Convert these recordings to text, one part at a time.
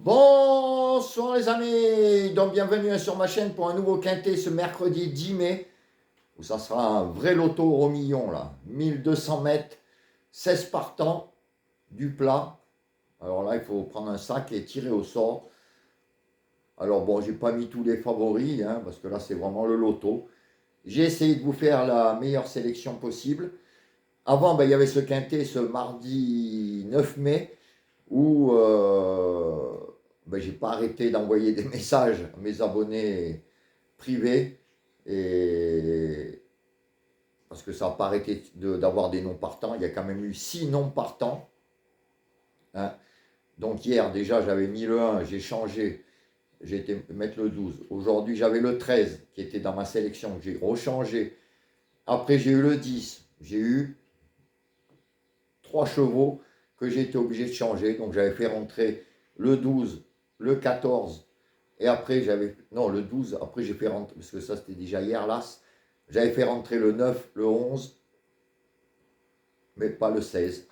Bonsoir les amis, donc bienvenue sur ma chaîne pour un nouveau quintet ce mercredi 10 mai, où ça sera un vrai loto au million là, 1200 mètres, 16 partants, du plat. Alors là il faut prendre un sac et tirer au sort. Alors bon, j'ai pas mis tous les favoris, parce que là c'est vraiment le loto. J'ai essayé de vous faire la meilleure sélection possible. Avant, il y avait ce quintet ce mardi 9 mai, où j'ai pas arrêté d'envoyer des messages à mes abonnés privés, et parce que ça n'a pas arrêté d'avoir des noms partants. Il y a quand même eu 6 noms partants, hein. Donc hier déjà j'avais mis le 1, j'ai changé, j'ai été mettre le 12. Aujourd'hui j'avais le 13 qui était dans ma sélection, que j'ai rechangé. Après j'ai eu le 10, j'ai eu 3 chevaux que j'ai été obligé de changer. Donc j'avais fait rentrer le 12, le 14, et après j'avais... Non, le 12, après j'ai fait rentrer, parce que ça c'était déjà hier, l'As. J'avais fait rentrer le 9, le 11, mais pas le 16.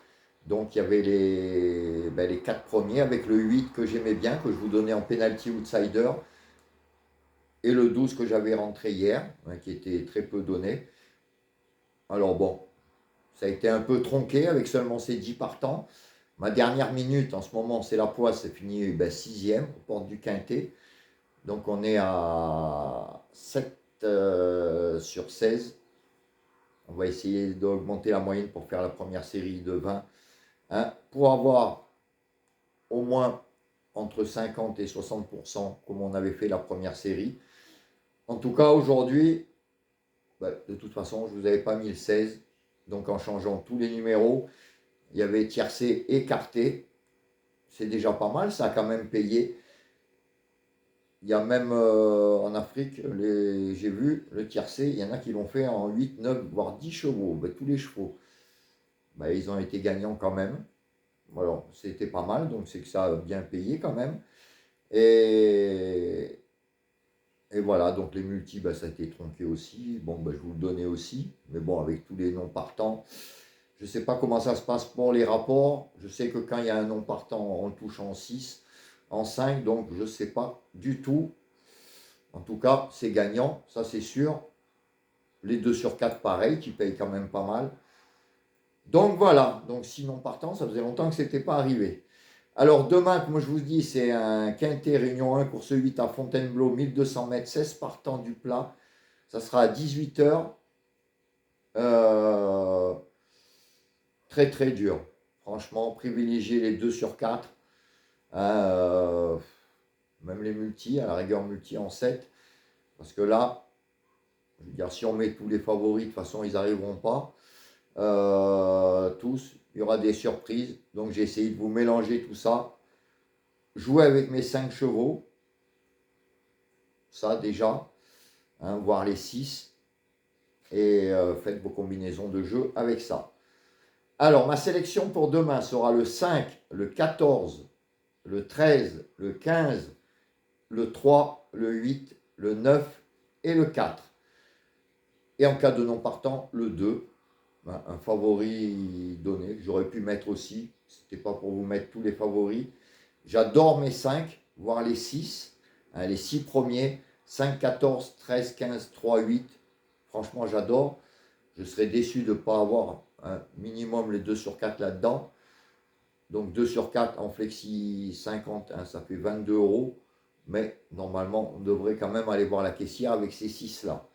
Donc il y avait les 4 premiers, avec le 8 que j'aimais bien, que je vous donnais en penalty outsider, et le 12 que j'avais rentré hier, qui était très peu donné. Alors bon, ça a été un peu tronqué avec seulement ces 10 partants. Ma dernière minute en ce moment, c'est la poisse, c'est fini 6e aux portes du Quintet. Donc on est à 7 sur 16. On va essayer d'augmenter la moyenne pour faire la première série de 20, pour avoir au moins entre 50 et 60% comme on avait fait la première série. En tout cas, aujourd'hui, de toute façon, je ne vous avais pas mis le 16. Donc en changeant tous les numéros, il y avait tiercé, écarté. C'est déjà pas mal, ça a quand même payé. Il y a même en Afrique, j'ai vu le tiercé, il y en a qui l'ont fait en 8, 9, voire 10 chevaux. Tous les chevaux, ils ont été gagnants quand même. Alors, c'était pas mal, donc c'est que ça a bien payé quand même. Et, et voilà, donc les multis, ça a été tronqué aussi. Bon, je vous le donnais aussi. Mais bon, avec tous les noms partants, je ne sais pas comment ça se passe pour les rapports. Je sais que quand il y a un nom partant, on le touche en 6, en 5, donc je ne sais pas du tout. En tout cas, c'est gagnant, ça c'est sûr. Les 2 sur 4, pareil, qui payent quand même pas mal. Donc voilà, donc 6 noms partants, ça faisait longtemps que ce n'était pas arrivé. Alors demain, comme je vous dis, c'est un quintet réunion 1, course 8 à Fontainebleau, 1200 mètres, 16 partants du plat. Ça sera à 18h. Très très dur. Franchement, privilégier les 2 sur 4. Même les multis, à la rigueur multi en 7. Parce que là, je veux dire, si on met tous les favoris, de toute façon, ils n'arriveront pas. Tous, il y aura des surprises. Donc j'ai essayé de vous mélanger tout ça. Jouer avec mes 5 chevaux. Ça déjà. Voire les 6. Et faites vos combinaisons de jeu avec ça. Alors, ma sélection pour demain sera le 5, le 14, le 13, le 15, le 3, le 8, le 9 et le 4. Et en cas de non partant, le 2. Un favori donné, que j'aurais pu mettre aussi. C'était pas pour vous mettre tous les favoris. J'adore mes 5, voire les 6. Les 6 premiers, 5, 14, 13, 15, 3, 8. Franchement, j'adore. Je serais déçu de ne pas avoir un minimum les 2 sur 4 là-dedans. Donc 2 sur 4 en flexi 50, ça fait 22 euros. Mais normalement, on devrait quand même aller voir la caissière avec ces 6-là.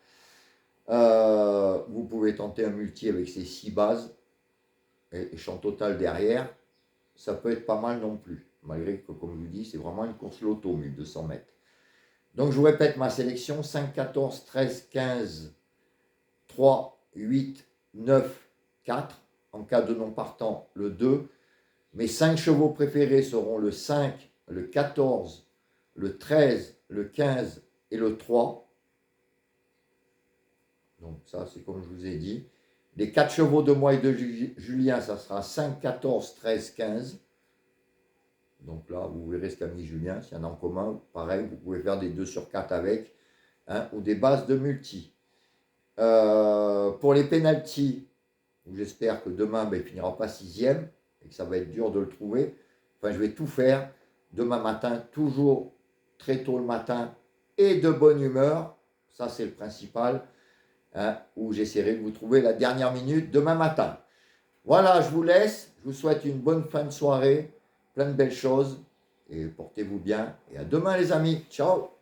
Vous pouvez tenter un multi avec ces 6 bases et champ total derrière. Ça peut être pas mal non plus. Malgré que, comme je vous dis, c'est vraiment une course loto, 1200 mètres. Donc je vous répète ma sélection, 5, 14, 13, 15, 3, 8, 9, 4. En cas de non partant, le 2. Mes 5 chevaux préférés seront le 5, le 14, le 13, le 15 et le 3. Donc ça, c'est comme je vous ai dit. Les 4 chevaux de moi et de Julien, ça sera 5, 14, 13, 15. Donc là, vous verrez ce qu'a mis Julien. S'il y en a en commun, pareil, vous pouvez faire des 2 sur 4 avec, ou des bases de multi. Pour les pénaltys, j'espère que demain, il ne finira pas 6e et que ça va être dur de le trouver. Enfin, je vais tout faire demain matin, toujours très tôt le matin et de bonne humeur. Ça, c'est le principal, hein, où j'essaierai de vous trouver la dernière minute demain matin. Voilà, je vous laisse. Je vous souhaite une bonne fin de soirée, plein de belles choses et portez-vous bien. Et à demain les amis. Ciao.